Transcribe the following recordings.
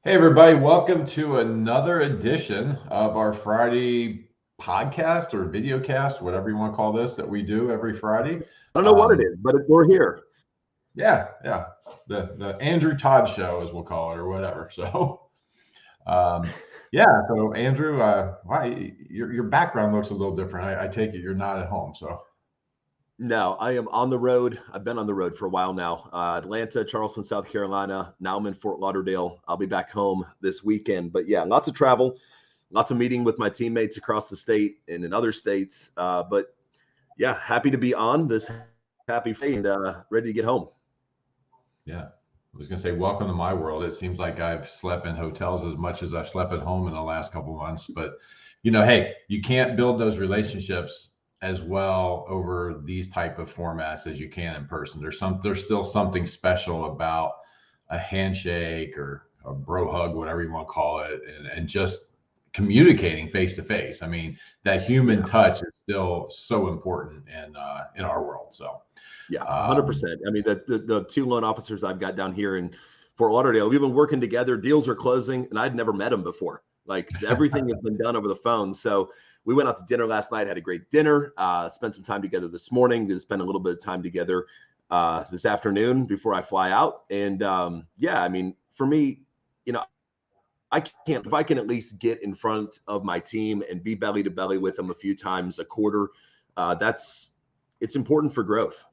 Hey, everybody, welcome to another edition of our Friday podcast or video cast, whatever you want to call this, that we do every Friday. I don't know what it is, but we're here. Yeah, the Andrew Todd show, as we'll call it, or whatever. So, yeah, so Andrew, why your background looks a little different. I take it you're not at home, so. No, I am on the road. I've been on the road for a while now. Atlanta, Charleston, South Carolina. Now I'm in Fort Lauderdale. I'll be back home this weekend. But yeah, lots of travel, lots of meeting with my teammates across the state and in other states. But yeah, happy to be on this happy Friday and ready to get home. Yeah. I was going to say, welcome to my world. It seems like I've slept in hotels as much as I've slept at home in the last couple of months. But, hey, you can't build those relationships as well over these type of formats as you can in person. There's still something special about a handshake or a bro hug, whatever you want to call it, and just communicating face to face. I mean, that human touch is still so important in our world. So. Yeah, 100%. I mean, the two loan officers I've got down here in Fort Lauderdale, we've been working together. Deals are closing, and I'd never met them before. Like everything has been done over the phone. So we went out to dinner last night, had a great dinner, spent some time together this morning, going to spend a little bit of time together this afternoon before I fly out. And yeah, I mean, for me, if I can at least get in front of my team and be belly to belly with them a few times a quarter, it's important for growth.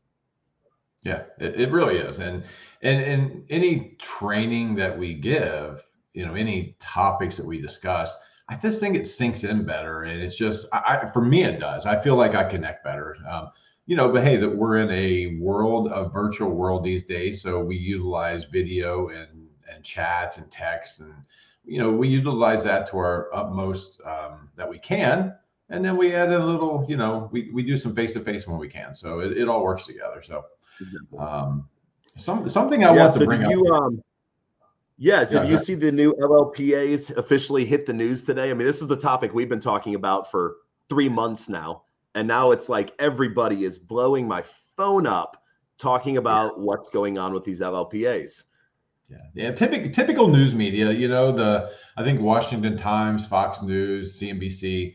Yeah, it really is. And any training that we give, any topics that we discuss, I just think it sinks in better. And it's just, for me, it does. I feel like I connect better. But hey, that we're in a virtual world these days. So we utilize video and chat and text, and, we utilize that to our utmost that we can. And then we add a little, we do some face-to-face when we can. So it all works together. So. Something I want to bring up. Do you see the new LLPAs officially hit the news today? I mean, this is the topic we've been talking about for 3 months now. And now it's like everybody is blowing my phone up talking about what's going on with these LLPAs. Yeah. Typical news media, I think Washington Times, Fox News, CNBC,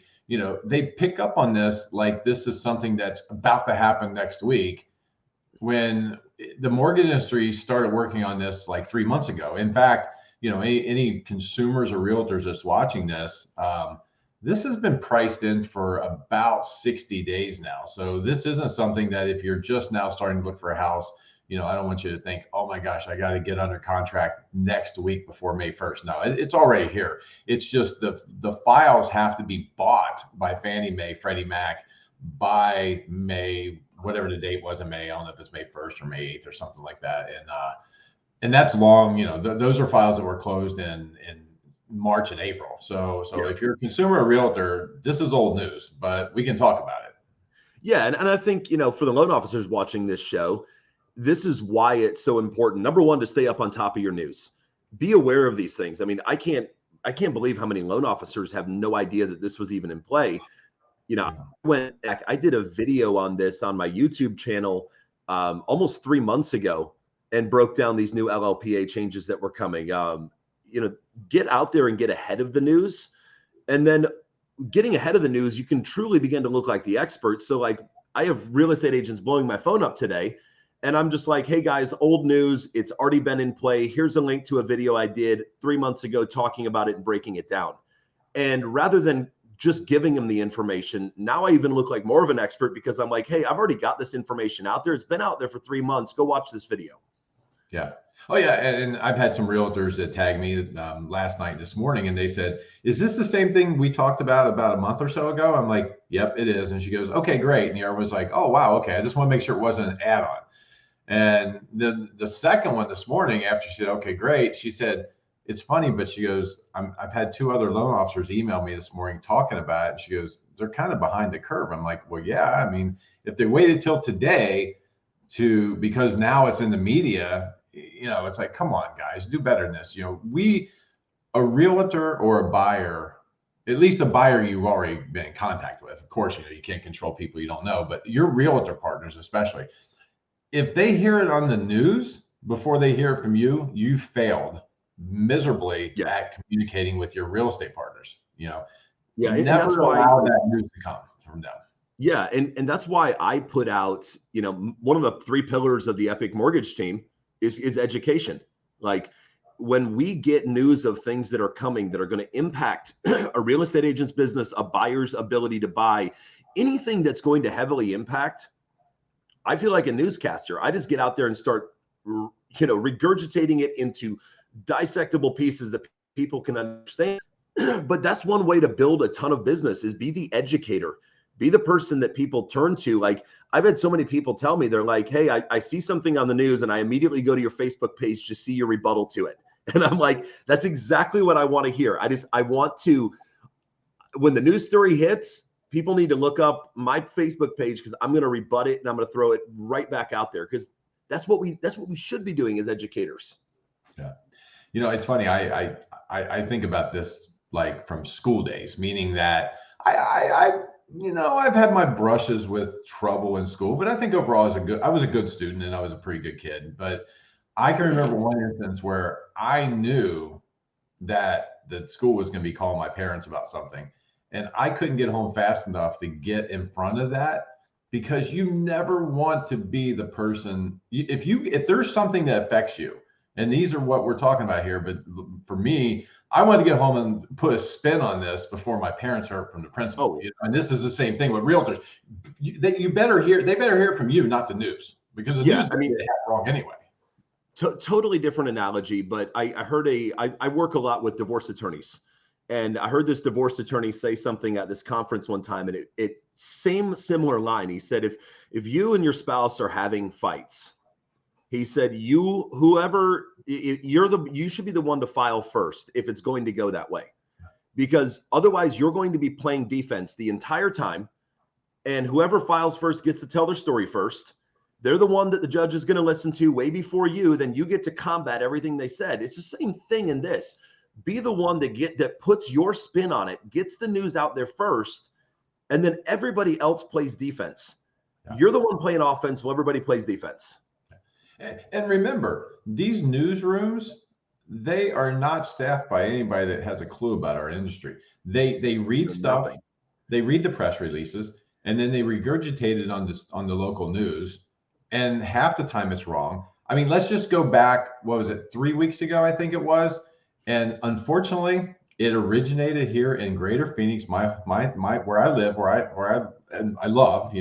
they pick up on this like this is something that's about to happen next week, when the mortgage industry started working on this like 3 months ago. In fact, any consumers or realtors that's watching this, this has been priced in for about 60 days now. So this isn't something that if you're just now starting to look for a house, I don't want you to think, oh my gosh, I got to get under contract next week before May 1st. No, it's already here. It's just the files have to be bought by Fannie Mae, Freddie Mac by May, whatever the date was in May. I don't know if it's May 1st or May 8th or something like that. And that's long, those are files that were closed in March and April. So if you're a consumer or realtor, this is old news, but we can talk about it. Yeah. And I think, for the loan officers watching this show, this is why it's so important. Number one, to stay up on top of your news, be aware of these things. I mean, I can't believe how many loan officers have no idea that this was even in play. I did a video on this on my YouTube channel almost 3 months ago and broke down these new LLPA changes that were coming. Get out there and get ahead of the news. And then getting ahead of the news, you can truly begin to look like the experts. So like I have real estate agents blowing my phone up today. And I'm just like, hey guys, old news. It's already been in play. Here's a link to a video I did 3 months ago talking about it and breaking it down. And rather than just giving them the information, now I even look like more of an expert because I'm like, hey, I've already got this information out there. It's been out there for 3 months. Go watch this video. Yeah. Oh yeah. And I've had some realtors that tagged me last night, this morning, and they said, is this the same thing we talked about a month or so ago? I'm like, yep, it is. And she goes, okay, great. And the other was like, oh, wow. Okay. I just want to make sure it wasn't an add-on. And then the second one this morning, after she said, okay, great, she said, it's funny, but she goes, I've had 2 other loan officers email me this morning talking about it. And she goes, they're kind of behind the curve. I'm like, well, yeah, I mean, if they waited till today because now it's in the media, it's like, come on, guys, do better than this. A realtor or a buyer, at least a buyer you've already been in contact with. Of course, you can't control people you don't know, but your realtor partners, especially, if they hear it on the news before they hear it from you, you failed. miserably Yes. at communicating with your real estate partners. Yeah, and never that's why allow that news to come from them. Yeah, and that's why I put out, one of the 3 pillars of the Epic Mortgage team is education. Like, when we get news of things that are coming that are going to impact a real estate agent's business, a buyer's ability to buy, anything that's going to heavily impact, I feel like a newscaster. I just get out there and start, regurgitating it into dissectable pieces that people can understand. But that's one way to build a ton of business, is be the educator. Be the person that people turn to. Like, I've had so many people tell me, they're like, hey, I see something on the news and I immediately go to your Facebook page to see your rebuttal to it. And I'm like, that's exactly what I want to hear. I want to, when the news story hits, people need to look up my Facebook page, because I'm going to rebut it and I'm going to throw it right back out there, because that's what we should be doing as educators. Yeah. It's funny. I think about this like from school days, meaning that I've had my brushes with trouble in school, but I think overall I was a good student and I was a pretty good kid. But I can remember one instance where I knew that the school was going to be calling my parents about something, and I couldn't get home fast enough to get in front of that, because you never want to be the person, if there's something that affects you, and these are what we're talking about here. But for me, I wanted to get home and put a spin on this before my parents heard from the principal. And this is the same thing with realtors. They better hear it from you, not the news, because the news get it wrong anyway. Totally different analogy, but I heard I work a lot with divorce attorneys, and I heard this divorce attorney say something at this conference one time, and it similar line. He said, if you and your spouse are having fights, he said, you should be the one to file first if it's going to go that way, because otherwise you're going to be playing defense the entire time, and whoever files first gets to tell their story first. They're the one that the judge is going to listen to way before you. Then you get to combat everything they said. It's the same thing in this. Be the one that puts your spin on it, gets the news out there first, and then everybody else plays defense. Yeah. You're the one playing offense while everybody plays defense. And remember, these newsrooms, they are not staffed by anybody that has a clue about our industry. They read stuff, they read the press releases, and then they regurgitate it on the local news. And half the time it's wrong. I mean, let's just go back, what was it, 3 weeks ago, I think it was. And unfortunately, it originated here in Greater Phoenix, my where I live, and I love,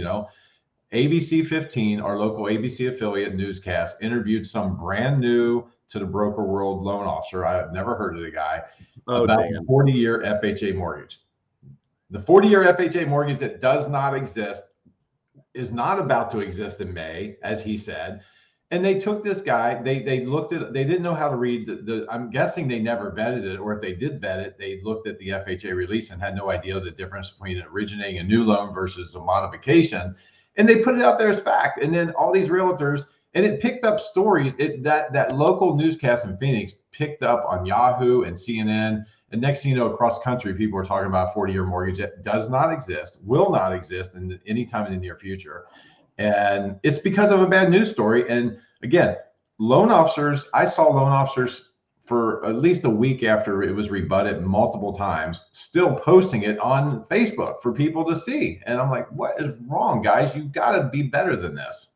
ABC 15, our local ABC affiliate newscast, interviewed some brand new to the broker world loan officer. I have never heard of the guy, about the 40-year FHA mortgage. The 40-year FHA mortgage that does not exist is not about to exist in May, as he said. And they took this guy, they looked at, they didn't know how to read I'm guessing they never vetted it, or if they did vet it, they looked at the FHA release and had no idea the difference between originating a new loan versus a modification. And they put it out there as fact. And then all these realtors, and it picked up stories, that local newscast in Phoenix picked up on Yahoo and CNN. And next thing you know, across country, people are talking about a 40-year mortgage that does not exist, will not exist in any time in the near future. And it's because of a bad news story. And again, loan officers, I saw loan officers for at least a week after it was rebutted multiple times, still posting it on Facebook for people to see. And I'm like, what is wrong, guys? You've got to be better than this.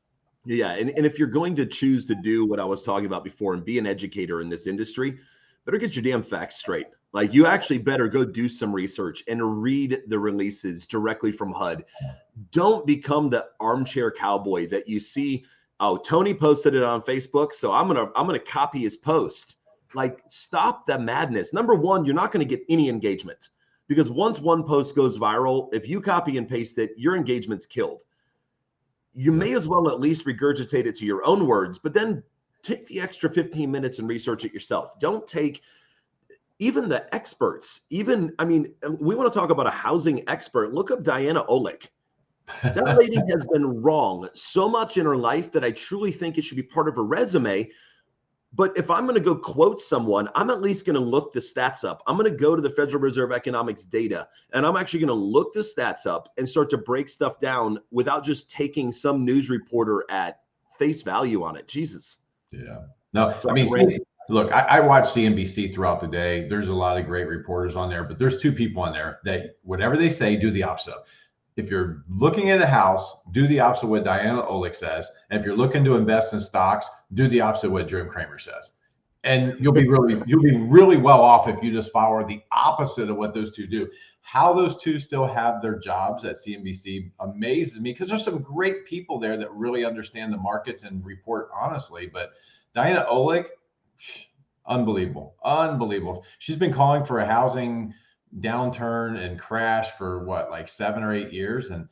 Yeah. And if you're going to choose to do what I was talking about before and be an educator in this industry, better get your damn facts straight. Like, you actually better go do some research and read the releases directly from HUD. Don't become the armchair cowboy that you see. Oh, Tony posted it on Facebook, so I'm gonna copy his post. Like, stop the madness. Number one, you're not going to get any engagement, because once one post goes viral, if you copy and paste it, your engagement's killed. You may as well at least regurgitate it to your own words, but then take the extra 15 minutes and research it yourself. Don't take even the experts. We want to talk about a housing expert. Look up Diana Olick. That lady has been wrong so much in her life that I truly think it should be part of her resume. But if I'm going to go quote someone, I'm at least going to look the stats up. I'm going to go to the Federal Reserve economics data, and I'm actually going to look the stats up and start to break stuff down without just taking some news reporter at face value on it. Jesus. Yeah. No, So Look, I watch CNBC throughout the day. There's a lot of great reporters on there, but there's two people on there that whatever they say, do the opposite. If you're looking at a house, do the opposite of what Diana Olick says. And if you're looking to invest in stocks, do the opposite of what Jim Cramer says. And you'll be really well off if you just follow the opposite of what those two do. How those two still have their jobs at CNBC amazes me, because there's some great people there that really understand the markets and report honestly. But Diana Olick, unbelievable. She's been calling for a housing downturn and crash for what, like 7 or 8 years. And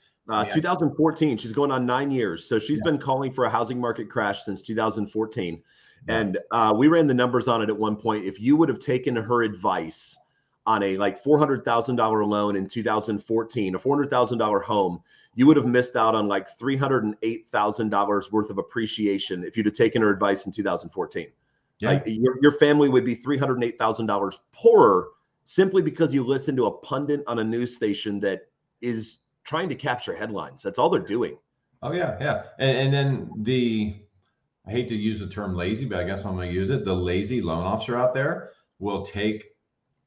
2014, she's going on 9 years. So she's been calling for a housing market crash since 2014. And we ran the numbers on it at one point. If you would have taken her advice on a like $400,000 loan in 2014, a $400,000 home, you would have missed out on like $308,000 worth of appreciation if you'd have taken her advice in 2014. Yeah. Like your family would be $308,000 poorer simply because you listen to a pundit on a news station that is trying to capture headlines. That's all they're doing. Oh yeah. And then I hate to use the term lazy, but I guess I'm going to use it. The lazy loan officer out there will take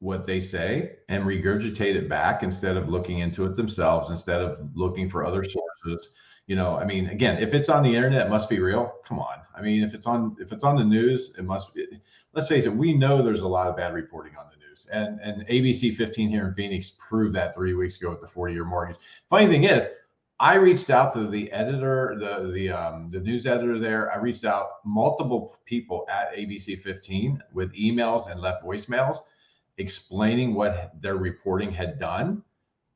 what they say and regurgitate it back instead of looking into it themselves, instead of looking for other sources. I mean, again, if it's on the internet, it must be real. Come on. I mean, if it's on the news, it must be. Let's face it, we know there's a lot of bad reporting on the news. And ABC 15 here in Phoenix proved that 3 weeks ago with the 40-year mortgage. Funny thing is, I reached out to the editor, the news editor there. I reached out multiple people at ABC 15 with emails and left voicemails explaining what their reporting had done,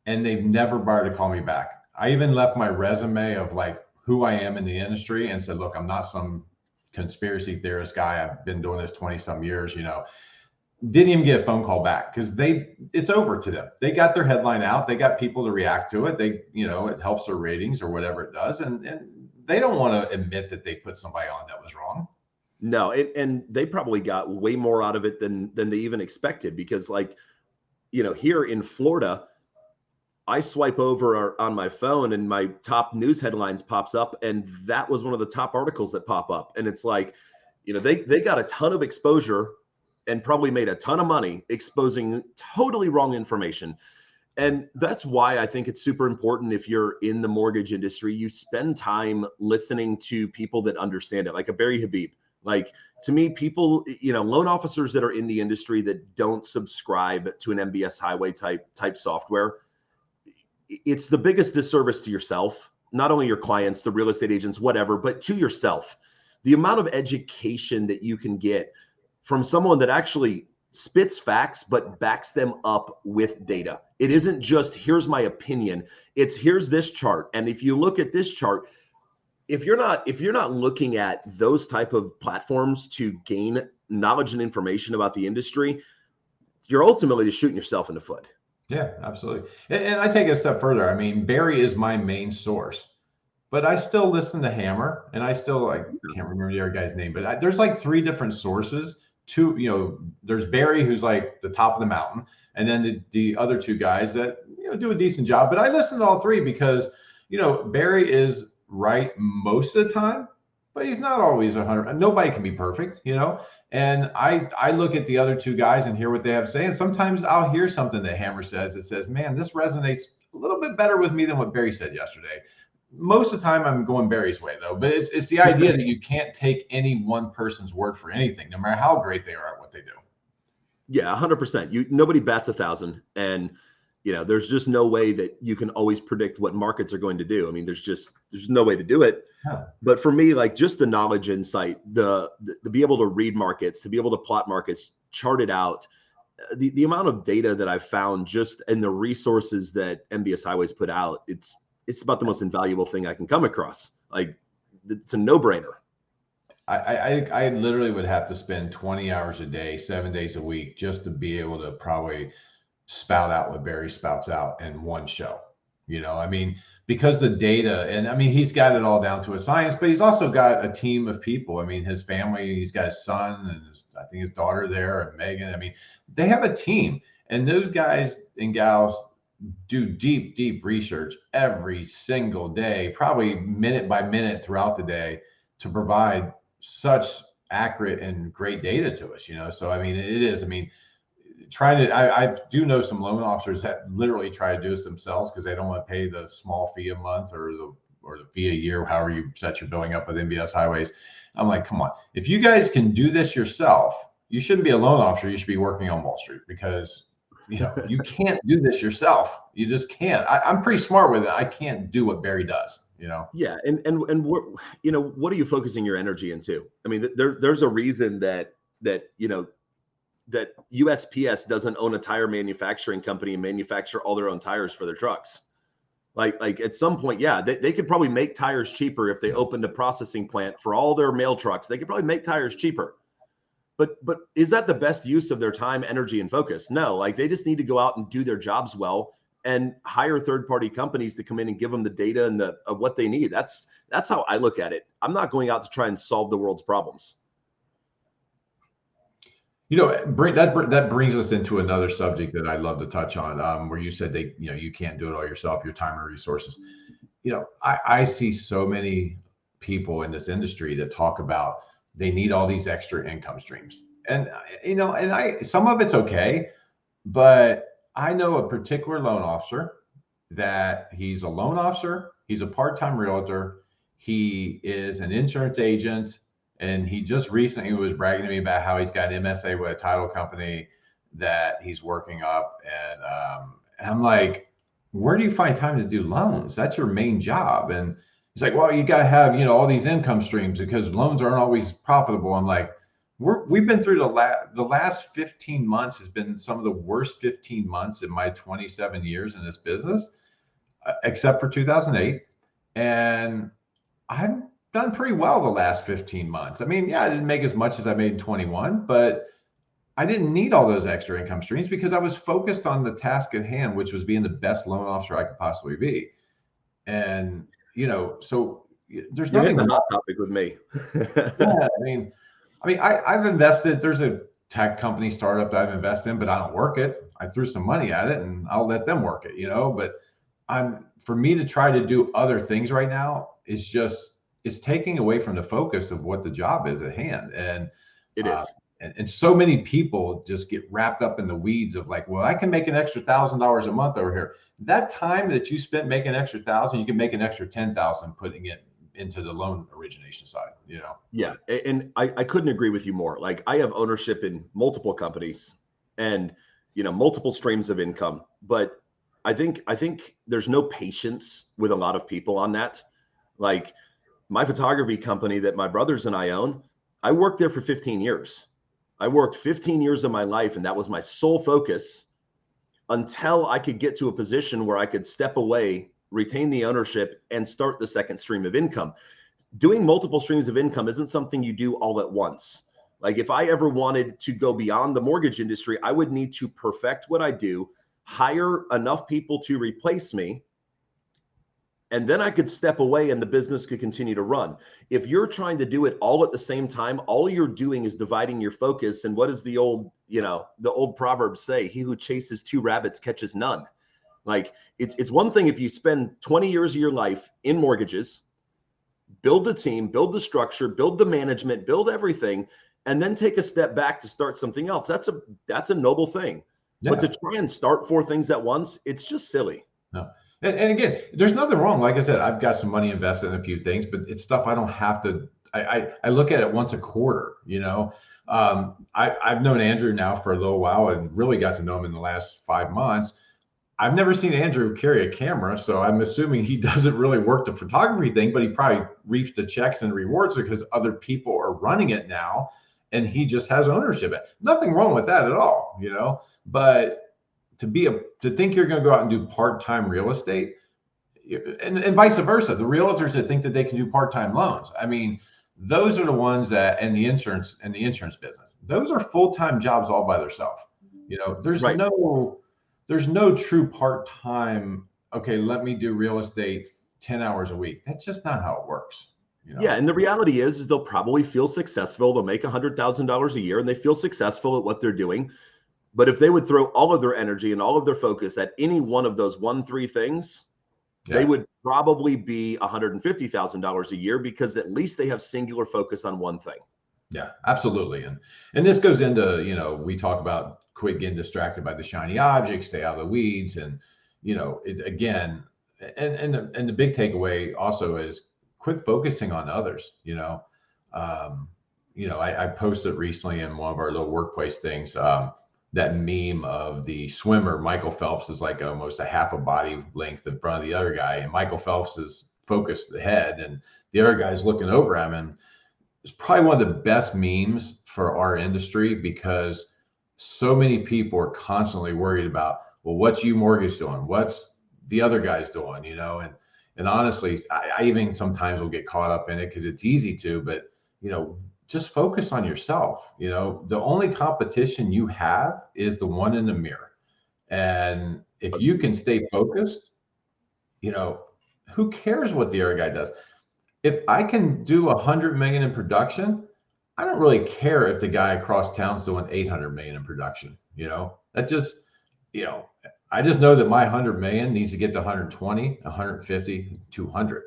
and they've never bothered to call me back. I even left my resume of like who I am in the industry and said, look, I'm not some conspiracy theorist guy. I've been doing this 20 some years, Didn't even get a phone call back because it's over to them. They got their headline out. They got people to react to it. It helps their ratings or whatever it does. And they don't want to admit that they put somebody on that was wrong. No, and they probably got way more out of it than they even expected, because here in Florida, I swipe over on my phone and my top news headlines pops up, and that was one of the top articles that pop up. And it's like, they got a ton of exposure and probably made a ton of money exposing totally wrong information. And that's why I think it's super important, if you're in the mortgage industry, you spend time listening to people that understand it, like a Barry Habib. Like, to me, people, loan officers that are in the industry that don't subscribe to an MBS highway type software, it's the biggest disservice to yourself, not only your clients, the real estate agents, whatever, but to yourself. The amount of education that you can get from someone that actually spits facts, but backs them up with data. It isn't just, here's my opinion. It's, here's this chart. And if you look at this chart, if you're not looking at those type of platforms to gain knowledge and information about the industry, you're ultimately just shooting yourself in the foot. Yeah, absolutely. And I take it a step further. I mean, Barry is my main source, but I still listen to Hammer, and I can't remember the other guy's name, but there's like 3 different sources. There's Barry, who's like the top of the mountain, and then the other 2 guys that do a decent job. But I listen to all 3 because Barry is right most of the time, but he's not always 100. Nobody can be perfect, And I look at the other 2 guys and hear what they have to say. And sometimes I'll hear something that Hammer says that says, man, this resonates a little bit better with me than what Barry said yesterday. Most of the time I'm going Barry's way though, but it's the idea that you can't take any one person's word for anything, no matter how great they are at what they do. Yeah, 100%. Nobody bats 1,000, and there's just no way that you can always predict what markets are going to do. I mean, there's no way to do it. Yeah. But for me, like, just the knowledge, insight, the be able to read markets, to be able to plot markets, chart it out, the amount of data that I've found just in the resources that MBS Highways put out, it's about the most invaluable thing I can come across. Like, it's a no-brainer. I literally would have to spend 20 hours a day, 7 days a week, just to be able to probably spout out what Barry spouts out in one show. I mean, because the data, and I mean, he's got it all down to a science, but he's also got a team of people. I mean, his family, he's got his son and I think his daughter there, and Megan. I mean, they have a team, and those guys and gals do deep research every single day, probably minute by minute throughout the day, to provide such accurate and great data to us, So I mean, it is. I mean, I do know some loan officers that literally try to do this themselves because they don't want to pay the small fee a month or the fee a year, however you set your billing up with MBS Highways. I'm like, come on, if you guys can do this yourself, you shouldn't be a loan officer. You should be working on Wall Street because you can't do this yourself. You just can't. I'm pretty smart with it. I can't do what Barry does. Yeah, and what what are you focusing your energy into? I mean, there's a reason that USPS doesn't own a tire manufacturing company and manufacture all their own tires for their trucks. Like at some point, yeah, they could probably make tires cheaper if they opened a processing plant for all their mail trucks. They could probably make tires cheaper. But is that the best use of their time, energy, and focus? No, like they just need to go out and do their jobs well and hire third-party companies to come in and give them the data and of what they need. That's how I look at it. I'm not going out to try and solve the world's problems. That brings us into another subject that I'd love to touch on, where you said you can't do it all yourself, your time and resources. I see so many people in this industry that talk about they need all these extra income streams, and some of it's okay, but I know a particular loan officer that he's a loan officer, he's a part-time realtor, he is an insurance agent. And he just recently was bragging to me about how he's got MSA with a title company that he's working up. And I'm like, where do you find time to do loans? That's your main job. And he's like, well, you got to have, all these income streams because loans aren't always profitable. I'm like, we've been through the last 15 months has been some of the worst 15 months in my 27 years in this business, except for 2008. And I'm done pretty well the last 15 months. I mean, yeah, I didn't make as much as I made in 21, but I didn't need all those extra income streams because I was focused on the task at hand, which was being the best loan officer I could possibly be. And, so there's nothing. You're hot topic with me. Yeah, I've invested. There's a tech company startup that I've invested in, but I don't work it. I threw some money at it and I'll let them work it, but for me to try to do other things right now is taking away from the focus of what the job is at hand. And it is. And so many people just get wrapped up in the weeds of like, well, I can make an extra $1,000 a month over here. That time that you spent making an extra 1,000, you can make an extra 10,000 putting it into the loan origination side, Yeah. And I couldn't agree with you more. Like I have ownership in multiple companies and, multiple streams of income, but I think there's no patience with a lot of people on that. Like my photography company that my brothers and I own, I worked there for 15 years. I worked 15 years of my life, and that was my sole focus until I could get to a position where I could step away, retain the ownership, and start the second stream of income. Doing multiple streams of income isn't something you do all at once. Like if I ever wanted to go beyond the mortgage industry, I would need to perfect what I do, hire enough people to replace me, and then I could step away and the business could continue to run. If you're trying to do it all at the same time, all you're doing is dividing your focus. And what does the old proverb say? He who chases two rabbits catches none. Like it's one thing if you spend 20 years of your life in mortgages, build the team, build the structure, build the management, build everything, and then take a step back to start something else. That's a noble thing. Yeah. But to try and start 4 things at once, it's just silly. No. And again, there's nothing wrong. Like I said, I've got some money invested in a few things, but it's stuff I don't have to. I look at it once a quarter. I've known Andrew now for a little while and really got to know him in the last 5 months. I've never seen Andrew carry a camera, so I'm assuming he doesn't really work the photography thing, but he probably reaps the checks and rewards because other people are running it now, and he just has ownership. Nothing wrong with that at all, But to think you're going to go out and do part-time real estate and vice versa, the realtors that think that they can do part-time loans. I mean, those are the ones that, and the insurance business, those are full-time jobs all by themselves. There's right. There's no true part-time. Okay, let me do real estate 10 hours a week. That's just not how it works. Yeah. And the reality is they'll probably feel successful. They'll make $100,000 a year and they feel successful at what they're doing. But if they would throw all of their energy and all of their focus at any one of those 1-3 things, they would probably be $150,000 a year because at least they have singular focus on one thing. Yeah, absolutely. And this goes into, we talk about quit getting distracted by the shiny objects, stay out of the weeds. And, again, and the big takeaway also is quit focusing on others, I posted recently in one of our little workplace things, that meme of the swimmer. Michael Phelps is like almost a half a body length in front of the other guy. And Michael Phelps is focused ahead and the other guy's looking over him. And it's probably one of the best memes for our industry because so many people are constantly worried about, well, what's UMortgage doing? What's the other guys doing? And honestly, I even sometimes will get caught up in it because it's easy to, but just focus on yourself. The only competition you have is the one in the mirror. And if you can stay focused, who cares what the other guy does? If I can do 100 million in production, I don't really care if the guy across town's doing 800 million in production. That just, I just know that my 100 million needs to get to 120, 150, 200.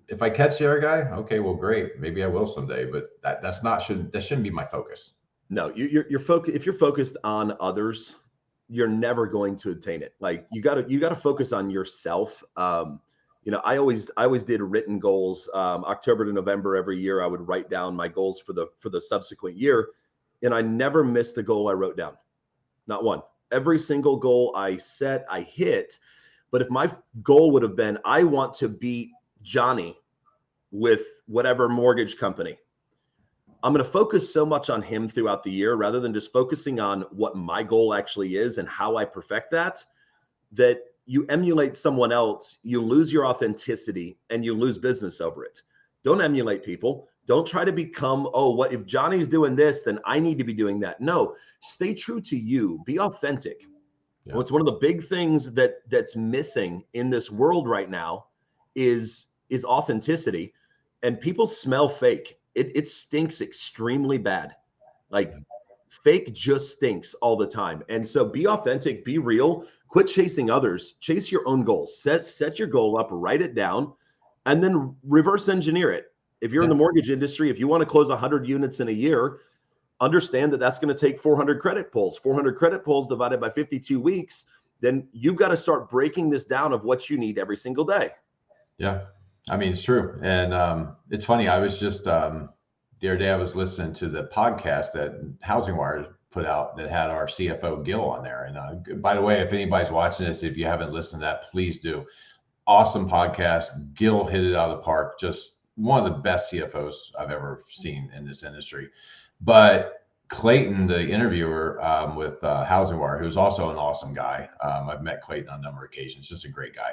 If I catch the other guy, okay, well, great. Maybe I will someday, but that shouldn't be my focus. No, you're focused. If you're focused on others, you're never going to attain it. Like you gotta focus on yourself. I always did written goals. October to November every year, I would write down my goals for the subsequent year, and I never missed a goal I wrote down, not one. Every single goal I set, I hit. But if my goal would have been, I want to beat Johnny with whatever mortgage company, I'm going to focus so much on him throughout the year rather than just focusing on what my goal actually is and how I perfect that you emulate someone else, you lose your authenticity and you lose business over it. Don't emulate people. Don't try to become, what if Johnny's doing this, then I need to be doing that. No, stay true to you. Be authentic. Yeah. What's one of the big things that's missing in this world right now is authenticity, and people smell fake. It stinks extremely bad. Like fake just stinks all the time. And so be authentic, be real, quit chasing others, chase your own goals, set your goal up, write it down, and then reverse engineer it. If you're in the mortgage industry, if you want to close 100 units in a year, understand that that's going to take 400 credit pulls. 400 credit pulls divided by 52 weeks, then you've got to start breaking this down of what you need every single day. Yeah, I mean, it's true. And it's funny. I was just, the other day I was listening to the podcast that Housing Wire put out that had our CFO Gil on there. And by the way, if anybody's watching this, if you haven't listened to that, please do. Awesome podcast. Gil hit it out of the park. Just one of the best CFOs I've ever seen in this industry. But Clayton, the interviewer with Housing Wire, who's also an awesome guy. I've met Clayton on a number of occasions, just a great guy,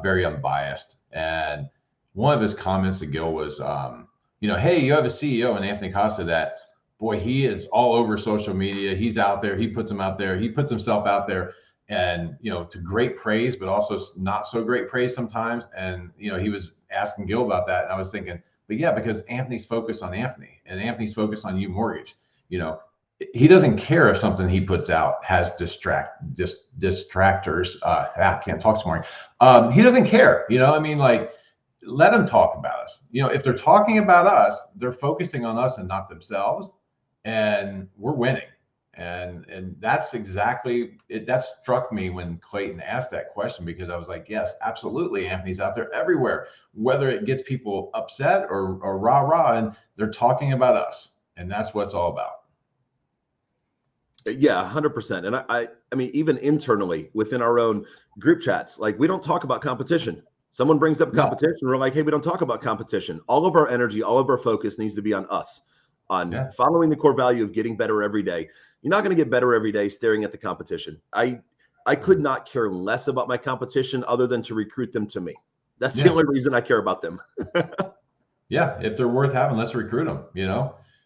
very unbiased. And one of his comments to Gil was, hey, you have a CEO in Anthony Costa that, boy, he is all over social media. He's out there. He puts himself out there and, to great praise, but also not so great praise sometimes. And, he was asking Gil about that. And I was thinking, but yeah, because Anthony's focused on Anthony and Anthony's focused on UMortgage. He doesn't care if something he puts out has distractors. I can't talk this morning. He doesn't care, let them talk about us. If they're talking about us, they're focusing on us and not themselves, and we're winning. And that's exactly it. That struck me when Clayton asked that question, because I was like, yes, absolutely. Anthony's out there everywhere, whether it gets people upset or rah, and they're talking about us. And that's what it's all about. Yeah, 100%. And I mean, even internally within our own group chats, like we don't talk about competition. Someone brings up competition. We're like, hey, we don't talk about competition. All of our energy, all of our focus needs to be on us, on following the core value of getting better every day. You're not going to get better every day staring at the competition. I could not care less about my competition other than to recruit them to me. That's the only reason I care about them. Yeah, if they're worth having, let's recruit them,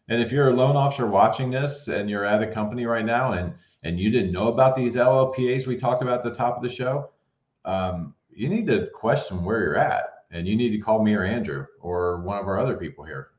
And if you're a loan officer watching this and you're at a company right now and you didn't know about these LLPAs we talked about at the top of the show, you need to question where you're at, and you need to call me or Andrew or one of our other people here.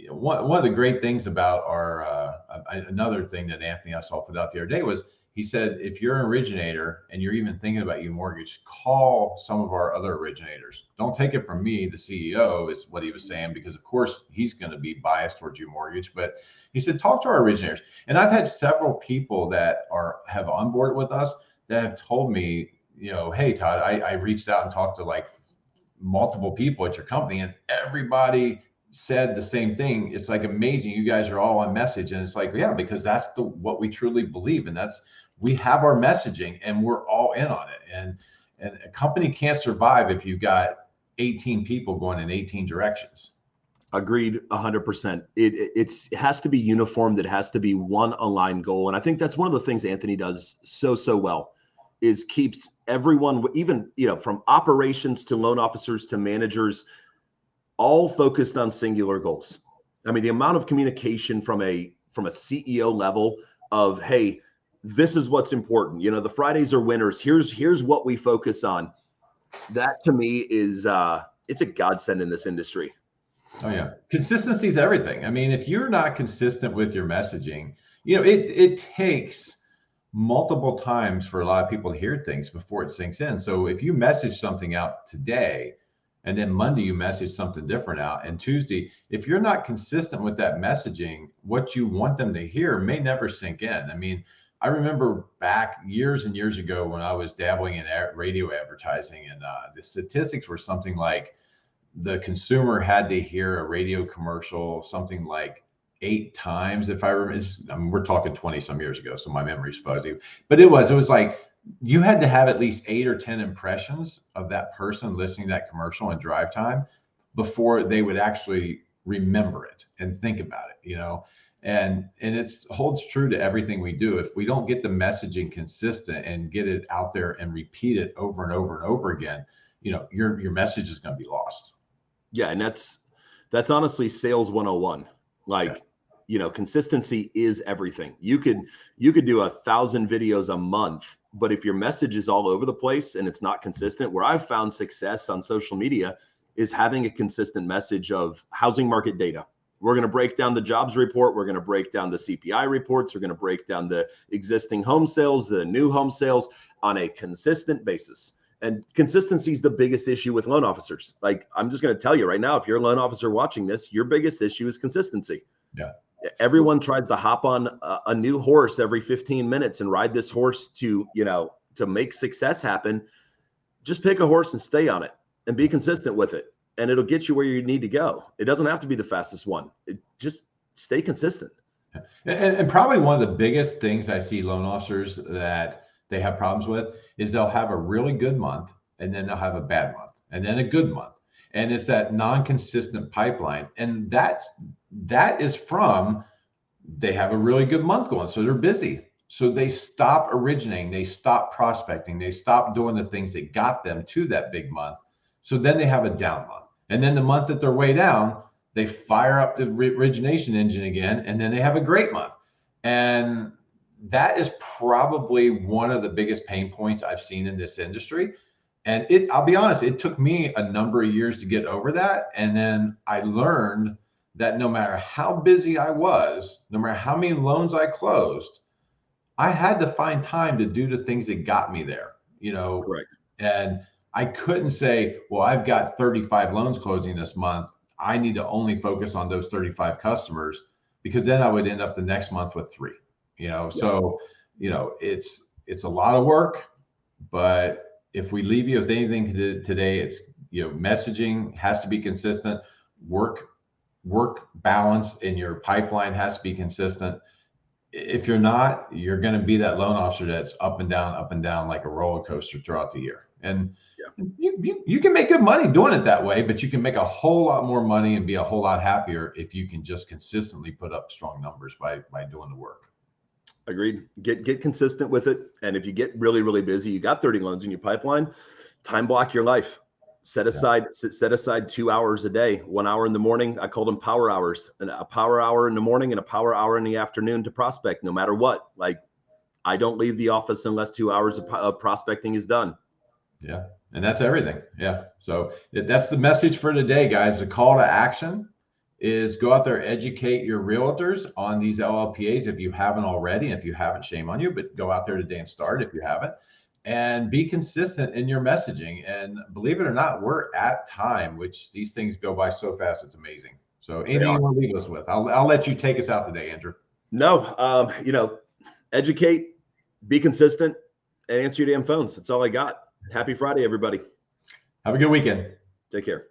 One of the great things about our another thing that Anthony I saw put out the other day was he said, if you're an originator and you're even thinking about UMortgage, call some of our other originators. Don't take it from me, the CEO, is what he was saying, because of course he's going to be biased towards UMortgage. But he said, talk to our originators. And I've had several people that have onboarded with us that have told me, hey, Todd, I reached out and talked to like multiple people at your company, and everybody said the same thing. It's like amazing. You guys are all on message. And it's like, yeah, because that's what we truly believe. And we have our messaging and we're all in on it. And a company can't survive if you've got 18 people going in 18 directions. Agreed 100%. It has to be uniformed. It has to be one aligned goal. And I think that's one of the things Anthony does so well, is keeps everyone, even, from operations to loan officers to managers, all focused on singular goals. I mean, the amount of communication from a CEO level of, hey, this is what's important. The Fridays are winners. Here's what we focus on. That to me is it's a godsend in this industry. Oh yeah, consistency is everything. I mean, if you're not consistent with your messaging, it takes multiple times for a lot of people to hear things before it sinks in. So if you message something out today, and then Monday you message something different out, and Tuesday, if you're not consistent with that messaging, what you want them to hear may never sink in. I mean, I remember back years and years ago when I was dabbling in radio advertising, and the statistics were something like the consumer had to hear a radio commercial something like 8 times, if I remember. I mean, we're talking 20 some years ago, so my memory's fuzzy, but it was like you had to have at least 8 or 10 impressions of that person listening to that commercial in drive time before they would actually remember it and think about it, and it holds true to everything we do. If we don't get the messaging consistent and get it out there and repeat it over and over and over again, your message is going to be lost. Yeah. And that's honestly sales 101. Like, consistency is everything. You could do 1,000 videos a month, but if your message is all over the place and it's not consistent, where I've found success on social media is having a consistent message of housing market data. We're going to break down the jobs report. We're going to break down the CPI reports. We're going to break down the existing home sales, the new home sales on a consistent basis. And consistency is the biggest issue with loan officers. Like, I'm just going to tell you right now, if you're a loan officer watching this, your biggest issue is consistency. Yeah. Everyone tries to hop on a new horse every 15 minutes and ride this horse to make success happen. Just pick a horse and stay on it and be consistent with it, and it'll get you where you need to go. It doesn't have to be the fastest one. Just stay consistent. And probably one of the biggest things I see loan officers that they have problems with is they'll have a really good month, and then they'll have a bad month, and then a good month. And it's that non-consistent pipeline. And that is from, they have a really good month going, so they're busy. So they stop originating, they stop prospecting, they stop doing the things that got them to that big month. So then they have a down month. And then the month that they're way down, they fire up the origination engine again, and then they have a great month. And that is probably one of the biggest pain points I've seen in this industry. And I'll be honest, it took me a number of years to get over that. And then I learned that no matter how busy I was, no matter how many loans I closed, I had to find time to do the things that got me there, Correct. And I couldn't say, well, I've got 35 loans closing this month, I need to only focus on those 35 customers, because then I would end up the next month with 3, So, it's a lot of work, but if we leave you with anything today, it's, messaging has to be consistent. Work balance in your pipeline has to be consistent. If you're not, you're going to be that loan officer that's up and down like a roller coaster throughout the year. And you can make good money doing it that way, but you can make a whole lot more money and be a whole lot happier if you can just consistently put up strong numbers by doing the work. Agreed. Get consistent with it. And if you get really, really busy, you got 30 loans in your pipeline, time block your life. Set aside 2 hours a day, 1 hour in the morning. I call them power hours, and a power hour in the morning and a power hour in the afternoon to prospect, no matter what. Like, I don't leave the office unless 2 hours of prospecting is done. Yeah. And that's everything. Yeah. So that's the message for today, guys. The call to action is go out there, educate your realtors on these LLPAs if you haven't already. If you haven't, shame on you, but go out there today and start if you haven't, and be consistent in your messaging. And believe it or not, we're at time, which these things go by so fast, it's amazing. So anything you want to leave us with? I'll let you take us out today, Andrew. No, educate, be consistent, and answer your damn phones. That's all I got. Happy Friday, everybody. Have a good weekend. Take care.